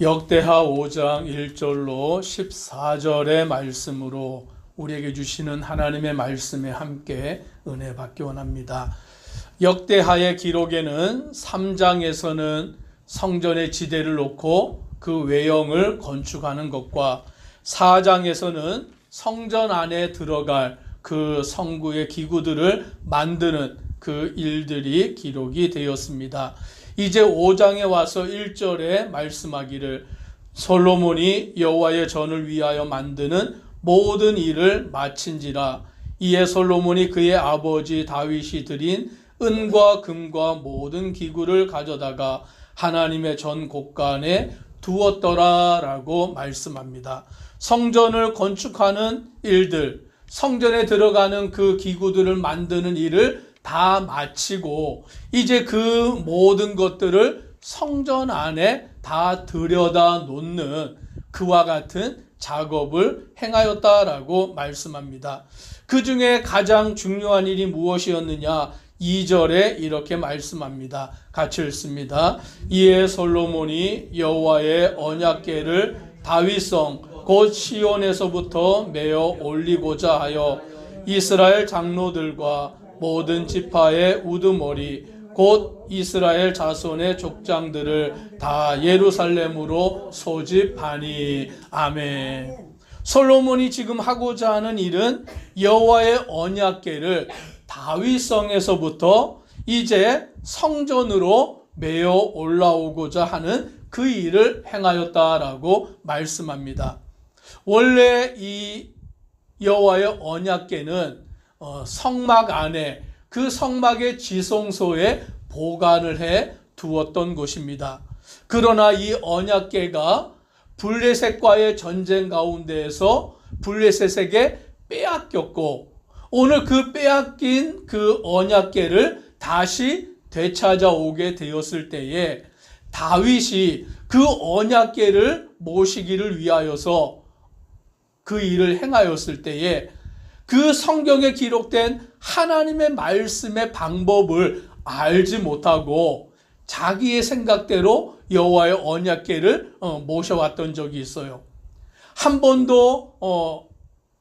역대하 5장 1절로 14절의 말씀으로 우리에게 주시는 하나님의 말씀에 함께 은혜 받기 원합니다. 역대하의 기록에는 3장에서는 성전의 지대를 놓고 그 외형을 건축하는 것과 4장에서는 성전 안에 들어갈 그 성구의 기구들을 만드는 그 일들이 기록이 되었습니다. 이제 5장에 와서 1절에 말씀하기를 솔로몬이 여호와의 전을 위하여 만드는 모든 일을 마친지라. 이에 솔로몬이 그의 아버지 다윗이 드린 은과 금과 모든 기구를 가져다가 하나님의 전 곳간에 두었더라 라고 말씀합니다. 성전을 건축하는 일들, 성전에 들어가는 그 기구들을 만드는 일을 다 마치고 이제 그 모든 것들을 성전 안에 다 들여다 놓는 그와 같은 작업을 행하였다라고 말씀합니다. 그 중에 가장 중요한 일이 무엇이었느냐? 2절에 이렇게 말씀합니다. 같이 읽습니다. 이에 솔로몬이 여호와의 언약궤를 다윗성 곧 시온에서부터 메어 올리고자 하여 이스라엘 장로들과 모든 지파의 우두머리 곧 이스라엘 자손의 족장들을 다 예루살렘으로 소집하니. 아멘. 솔로몬이 지금 하고자 하는 일은 여호와의 언약궤를 다윗성에서부터 이제 성전으로 메어 올라오고자 하는 그 일을 행하였다라고 말씀합니다. 원래 이 여호와의 언약궤는 성막 안에 그 성막의 지성소에 보관을 해 두었던 곳입니다. 그러나 이 언약궤가 블레셋과의 전쟁 가운데에서 블레셋에게 빼앗겼고 오늘 그 빼앗긴 그 언약궤를 다시 되찾아오게 되었을 때에 다윗이 그 언약궤를 모시기를 위하여서 그 일을 행하였을 때에 그 성경에 기록된 하나님의 말씀의 방법을 알지 못하고 자기의 생각대로 여호와의 언약궤를 모셔왔던 적이 있어요. 한 번도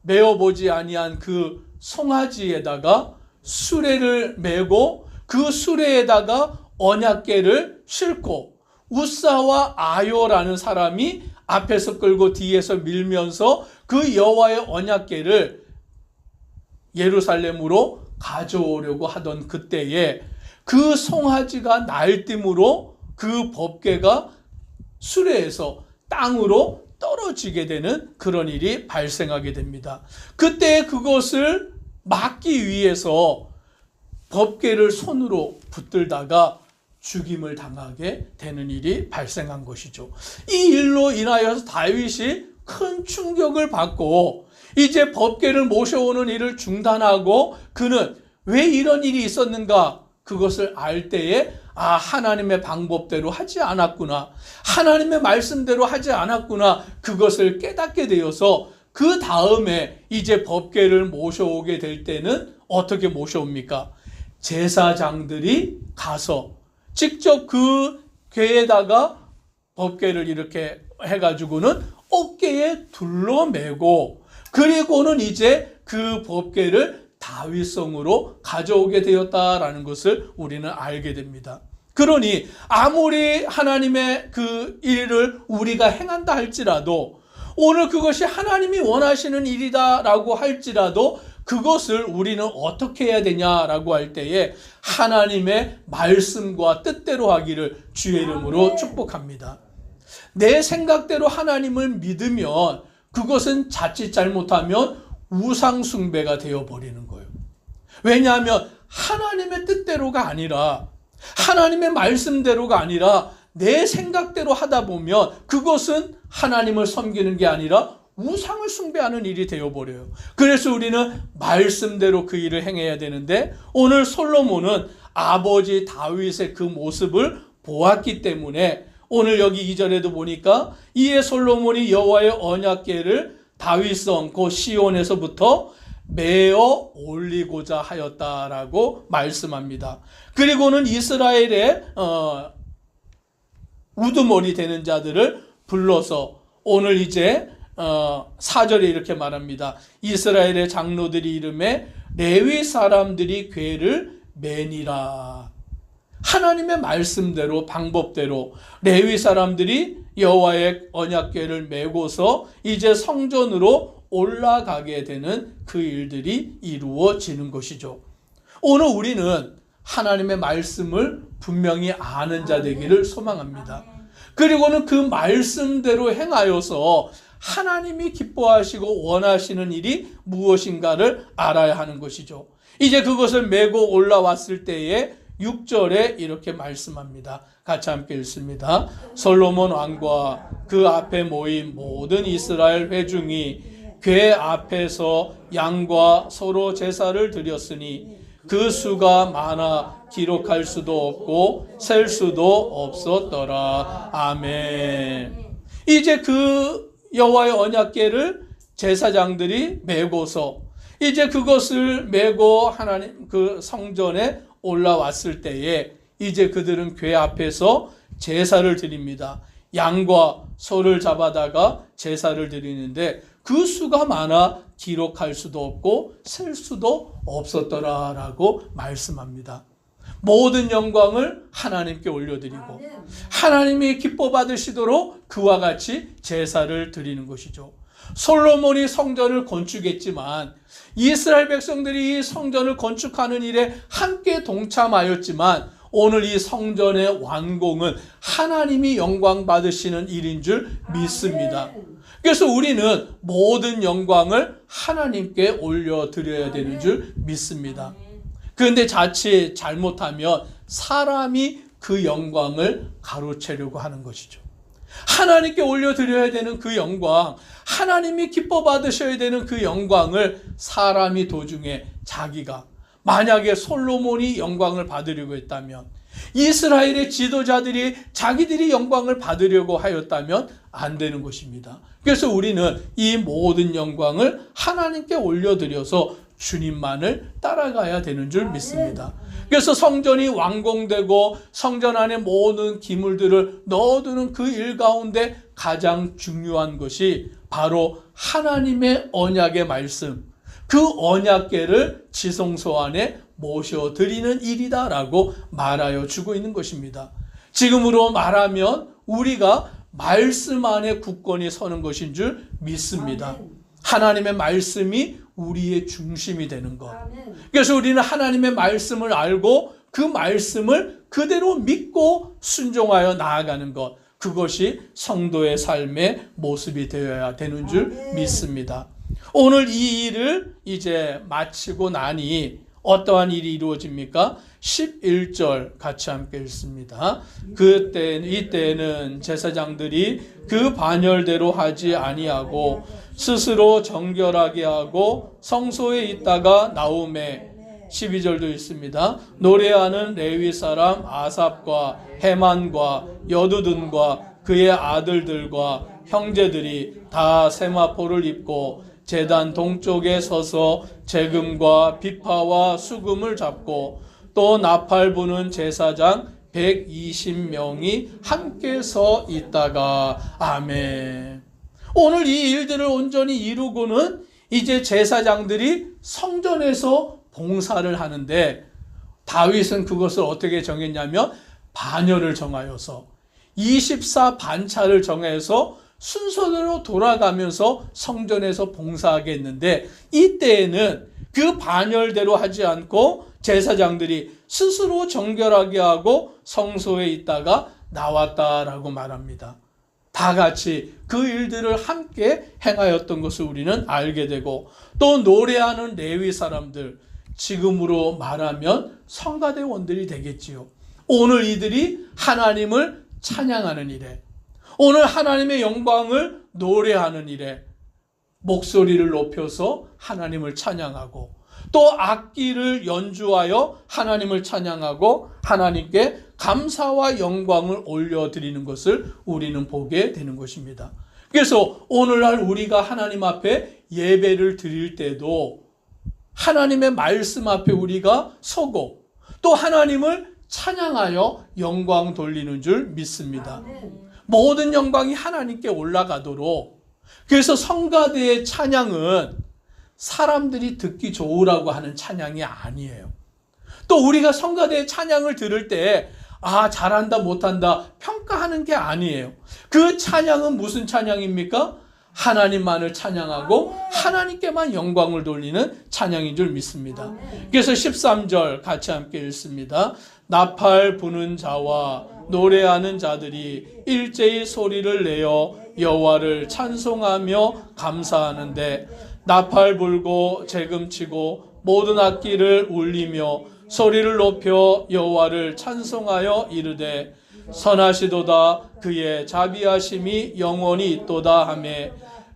메어보지 아니한 그 송아지에다가 수레를 메고 그 수레에다가 언약궤를 싣고 우사와 아요라는 사람이 앞에서 끌고 뒤에서 밀면서 그 여호와의 언약궤를 예루살렘으로 가져오려고 하던 그때에 그 송아지가 날뛰므로 그 법궤가 수레에서 땅으로 떨어지게 되는 그런 일이 발생하게 됩니다. 그때 그것을 막기 위해서 법궤를 손으로 붙들다가 죽임을 당하게 되는 일이 발생한 것이죠. 이 일로 인하여서 다윗이 큰 충격을 받고 이제 법궤를 모셔오는 일을 중단하고 그는 왜 이런 일이 있었는가? 그것을 알 때에 하나님의 방법대로 하지 않았구나. 하나님의 말씀대로 하지 않았구나. 그것을 깨닫게 되어서 그 다음에 이제 법궤를 모셔오게 될 때는 어떻게 모셔옵니까? 제사장들이 가서 직접 그 궤에다가 법궤를 이렇게 해가지고는 어깨에 둘러매고 그리고는 이제 그 법궤를 다윗성으로 가져오게 되었다라는 것을 우리는 알게 됩니다. 그러니 아무리 하나님의 그 일을 우리가 행한다 할지라도 오늘 그것이 하나님이 원하시는 일이다라고 할지라도 그것을 우리는 어떻게 해야 되냐라고 할 때에 하나님의 말씀과 뜻대로 하기를 주의 이름으로 축복합니다. 내 생각대로 하나님을 믿으면 그것은 자칫 잘못하면 우상숭배가 되어버리는 거예요. 왜냐하면 하나님의 뜻대로가 아니라 하나님의 말씀대로가 아니라 내 생각대로 하다 보면 그것은 하나님을 섬기는 게 아니라 우상을 숭배하는 일이 되어버려요. 그래서 우리는 말씀대로 그 일을 행해야 되는데 오늘 솔로몬은 아버지 다윗의 그 모습을 보았기 때문에 오늘 여기 2절에도 보니까 이에 솔로몬이 여호와의 언약궤를 다윗성 곧 시온에서부터 메어 올리고자 하였다라고 말씀합니다. 그리고는 이스라엘의 우두머리 되는 자들을 불러서 오늘 이제 4절에 이렇게 말합니다. 이스라엘의 장로들이 이름에 레위 사람들이 궤를 매니라. 하나님의 말씀대로 방법대로 레위 사람들이 여호와의 언약궤를 메고서 이제 성전으로 올라가게 되는 그 일들이 이루어지는 것이죠. 오늘 우리는 하나님의 말씀을 분명히 아는 자 되기를 소망합니다. 그리고는 그 말씀대로 행하여서 하나님이 기뻐하시고 원하시는 일이 무엇인가를 알아야 하는 것이죠. 이제 그것을 메고 올라왔을 때에 6절에 이렇게 말씀합니다. 같이 함께 읽습니다. 솔로몬 왕과 그 앞에 모인 모든 이스라엘 회중이 궤 앞에서 양과 서로 제사를 드렸으니 그 수가 많아 기록할 수도 없고 셀 수도 없었더라. 아멘. 이제 그 여호와의 언약궤를 제사장들이 메고서 이제 그것을 메고 하나님 그 성전에 올라왔을 때에 이제 그들은 궤 앞에서 제사를 드립니다. 양과 소를 잡아다가 제사를 드리는데 그 수가 많아 기록할 수도 없고 셀 수도 없었더라라고 말씀합니다. 모든 영광을 하나님께 올려드리고 하나님이 기뻐 받으시도록 그와 같이 제사를 드리는 것이죠. 솔로몬이 성전을 건축했지만 이스라엘 백성들이 이 성전을 건축하는 일에 함께 동참하였지만 오늘 이 성전의 완공은 하나님이 영광 받으시는 일인 줄 믿습니다. 그래서 우리는 모든 영광을 하나님께 올려드려야 되는 줄 믿습니다. 그런데 자칫 잘못하면 사람이 그 영광을 가로채려고 하는 것이죠. 하나님께 올려드려야 되는 그 영광, 하나님이 기뻐 받으셔야 되는 그 영광을 사람이 도중에 자기가, 만약에 솔로몬이 영광을 받으려고 했다면, 이스라엘의 지도자들이 자기들이 영광을 받으려고 하였다면 안 되는 것입니다. 그래서 우리는 이 모든 영광을 하나님께 올려드려서 주님만을 따라가야 되는 줄 믿습니다. 그래서 성전이 완공되고 성전 안에 모든 기물들을 넣어두는 그 일 가운데 가장 중요한 것이 바로 하나님의 언약의 말씀, 그 언약궤를 지성소 안에 모셔드리는 일이다라고 말하여 주고 있는 것입니다. 지금으로 말하면 우리가 말씀 안에 굳건히 서는 것인 줄 믿습니다. 하나님의 말씀이 우리의 중심이 되는 것. 그래서 우리는 하나님의 말씀을 알고 그 말씀을 그대로 믿고 순종하여 나아가는 것. 그것이 성도의 삶의 모습이 되어야 되는 줄 믿습니다. 오늘 이 일을 이제 마치고 나니 어떠한 일이 이루어집니까? 11절 같이 함께 읽습니다. 이때는 제사장들이 그 반열대로 하지 아니하고 스스로 정결하게 하고 성소에 있다가 나오매 12절도 있습니다. 노래하는 레위 사람 아삽과 헤만과 여두둔과 그의 아들들과 형제들이 다 세마포를 입고 제단 동쪽에 서서 재금과 비파와 수금을 잡고 또 나팔 부는 제사장 120명이 함께 서 있다가 아멘. 오늘 이 일들을 온전히 이루고는 이제 제사장들이 성전에서 봉사를 하는데 다윗은 그것을 어떻게 정했냐면 반열을 정하여서 24반차를 정해서 순서대로 돌아가면서 성전에서 봉사하게 했는데 이때에는 그 반열대로 하지 않고 제사장들이 스스로 정결하게 하고 성소에 있다가 나왔다라고 말합니다. 다 같이 그 일들을 함께 행하였던 것을 우리는 알게 되고 또 노래하는 레위 사람들, 지금으로 말하면 성가대원들이 되겠지요. 오늘 이들이 하나님을 찬양하는 일에, 오늘 하나님의 영광을 노래하는 일에 목소리를 높여서 하나님을 찬양하고 또 악기를 연주하여 하나님을 찬양하고 하나님께 감사와 영광을 올려드리는 것을 우리는 보게 되는 것입니다. 그래서 오늘날 우리가 하나님 앞에 예배를 드릴 때도 하나님의 말씀 앞에 우리가 서고 또 하나님을 찬양하여 영광 돌리는 줄 믿습니다. 모든 영광이 하나님께 올라가도록. 그래서 성가대의 찬양은 사람들이 듣기 좋으라고 하는 찬양이 아니에요. 또 우리가 성가대의 찬양을 들을 때 잘한다 못한다 평가하는 게 아니에요. 그 찬양은 무슨 찬양입니까? 하나님만을 찬양하고 하나님께만 영광을 돌리는 찬양인 줄 믿습니다. 그래서 13절 같이 함께 읽습니다. 나팔 부는 자와 노래하는 자들이 일제히 소리를 내어 여호와를 찬송하며 감사하는데 나팔 불고 재금치고 모든 악기를 울리며 소리를 높여 여호와를 찬송하여 이르되 선하시도다 그의 자비하심이 영원히 있도다 하매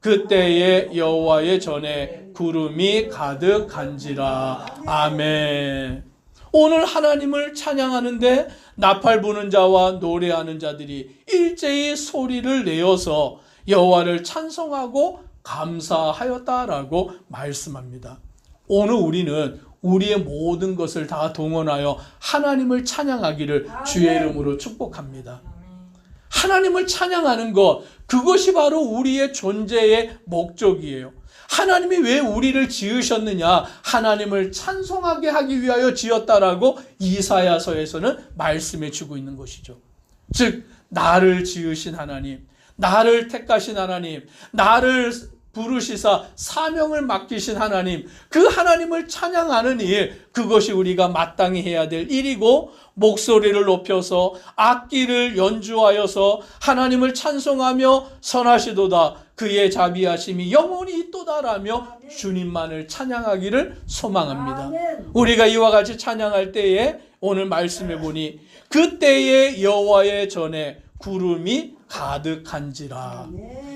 그때에 여호와의 전에 구름이 가득한지라. 아멘. 오늘 하나님을 찬양하는데 나팔 부는 자와 노래하는 자들이 일제히 소리를 내어서 여호와를 찬송하고 감사하였다라고 말씀합니다. 오늘 우리는 우리의 모든 것을 다 동원하여 하나님을 찬양하기를 주의 이름으로 축복합니다. 하나님을 찬양하는 것, 그것이 바로 우리의 존재의 목적이에요. 하나님이 왜 우리를 지으셨느냐? 하나님을 찬송하게 하기 위하여 지었다라고 이사야서에서는 말씀해 주고 있는 것이죠. 즉 나를 지으신 하나님, 나를 택하신 하나님, 나를 부르시사 사명을 맡기신 하나님, 그 하나님을 찬양하는 일, 그것이 우리가 마땅히 해야 될 일이고, 목소리를 높여서 악기를 연주하여서 하나님을 찬송하며 선하시도다 그의 자비하심이 영원히 있도다라며 주님만을 찬양하기를 소망합니다. 우리가 이와 같이 찬양할 때에 오늘 말씀해 보니 그때에 여호와의 전에 구름이 가득한지라.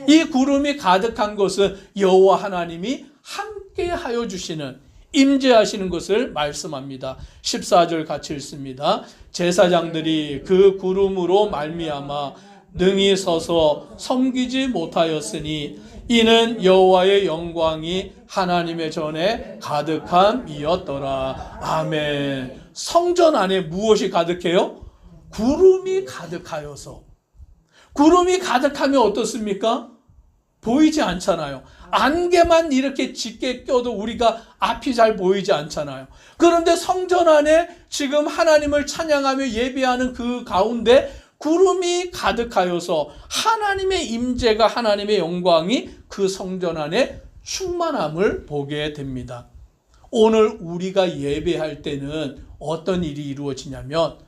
이 구름이 가득한 것은 여호와 하나님이 함께하여 주시는, 임재하시는 것을 말씀합니다. 14절 같이 읽습니다. 제사장들이 그 구름으로 말미암아 능히 서서 섬기지 못하였으니 이는 여호와의 영광이 하나님의 전에 가득함이었더라. 아멘. 성전 안에 무엇이 가득해요? 구름이 가득하여서. 구름이 가득하면 어떻습니까? 보이지 않잖아요. 안개만 이렇게 짙게 껴도 우리가 앞이 잘 보이지 않잖아요. 그런데 성전 안에 지금 하나님을 찬양하며 예배하는 그 가운데 구름이 가득하여서 하나님의 임재가, 하나님의 영광이 그 성전 안에 충만함을 보게 됩니다. 오늘 우리가 예배할 때는 어떤 일이 이루어지냐면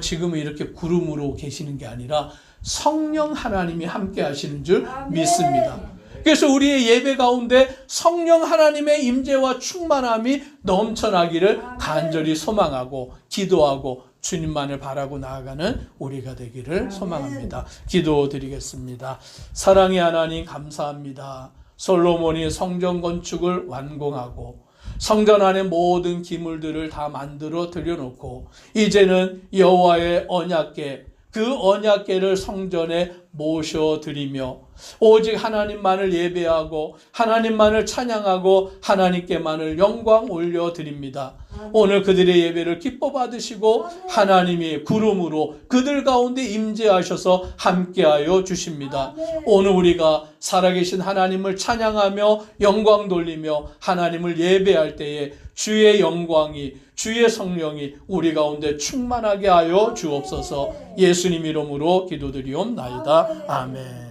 지금 이렇게 구름으로 계시는 게 아니라 성령 하나님이 함께 하시는 줄 믿습니다. 그래서 우리의 예배 가운데 성령 하나님의 임재와 충만함이 넘쳐나기를 간절히 소망하고 기도하고 주님만을 바라고 나아가는 우리가 되기를 소망합니다. 기도드리겠습니다. 사랑의 하나님 감사합니다. 솔로몬이 성전 건축을 완공하고 성전 안에 모든 기물들을 다 만들어 들여놓고 이제는 여호와의 언약궤, 그 언약궤를 성전에 모셔드리며 오직 하나님만을 예배하고 하나님만을 찬양하고 하나님께만을 영광 올려드립니다. 오늘 그들의 예배를 기뻐 받으시고 하나님이 구름으로 그들 가운데 임재하셔서 함께하여 주십니다. 오늘 우리가 살아계신 하나님을 찬양하며 영광 돌리며 하나님을 예배할 때에 주의 영광이, 주의 성령이 우리 가운데 충만하게 하여 주옵소서. 예수님 이름으로 기도드리옵나이다. 아멘.